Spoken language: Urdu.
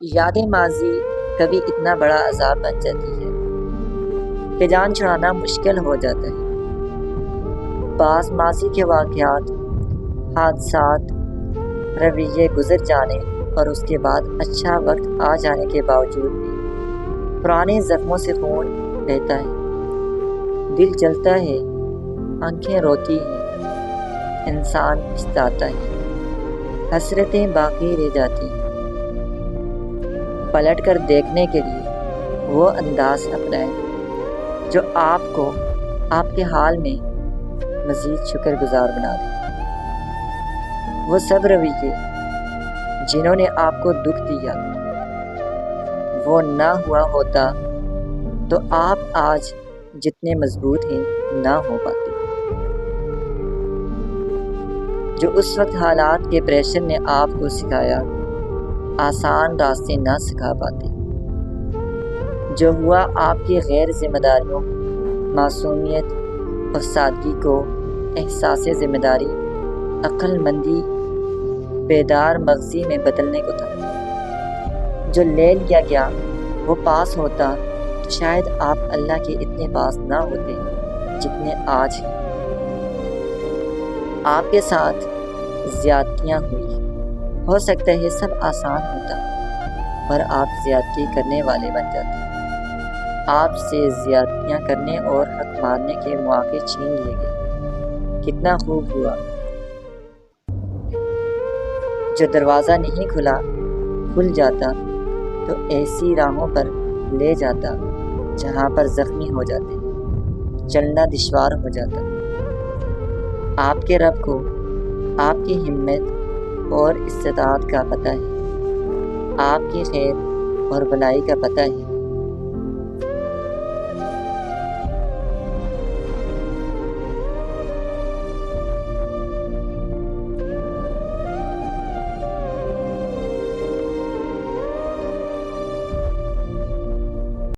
یادیں ماضی کبھی اتنا بڑا عذاب بن جاتی ہے کہ جان چھڑانا مشکل ہو جاتا ہے۔ بعض ماضی کے واقعات، حادثات، رویے گزر جانے اور اس کے بعد اچھا وقت آ جانے کے باوجود بھی پرانے زخموں سے خون بہتا ہے، دل جلتا ہے، آنکھیں روتی ہیں، انسان پچھتاتا ہے، حسرتیں باقی رہ جاتی ہیں۔ پلٹ کر دیکھنے کے لیے وہ انداز اپنائیں جو آپ کو آپ کے حال میں مزید شکر گزار بنا دے۔ وہ سب رویے جنہوں نے آپ کو دکھ دیا، وہ نہ ہوا ہوتا تو آپ آج جتنے مضبوط ہیں نہ ہو پاتے۔ جو اس وقت حالات کے پریشر نے آپ کو سکھایا، آسان راستے نہ سکھا پاتے۔ جو ہوا آپ کی غیر ذمہ داریوں، معصومیت اور سادگی کو احساس ذمہ داری، عقل مندی، بیدار مغزی میں بدلنے کو تھا۔ جو لے لیا گیا وہ پاس ہوتا تو شاید آپ اللہ کے اتنے پاس نہ ہوتے جتنے آج ہیں۔ آپ کے ساتھ زیادتیاں ہوئی، ہو سکتا ہے سب آسان ہوتا، پر آپ زیادتی کرنے والے بن جاتے۔ آپ سے زیادتیاں کرنے اور حق ماننے کے مواقع چھین لیے گئے۔ کتنا خوب ہوا جو دروازہ نہیں کھل جاتا تو ایسی راہوں پر لے جاتا جہاں پر زخمی ہو جاتے، چلنا دشوار ہو جاتا۔ آپ کے رب کو آپ کی ہمت اور استطاعت کا پتہ ہے، آپ کی خیر اور بھلائی کا پتہ ہے۔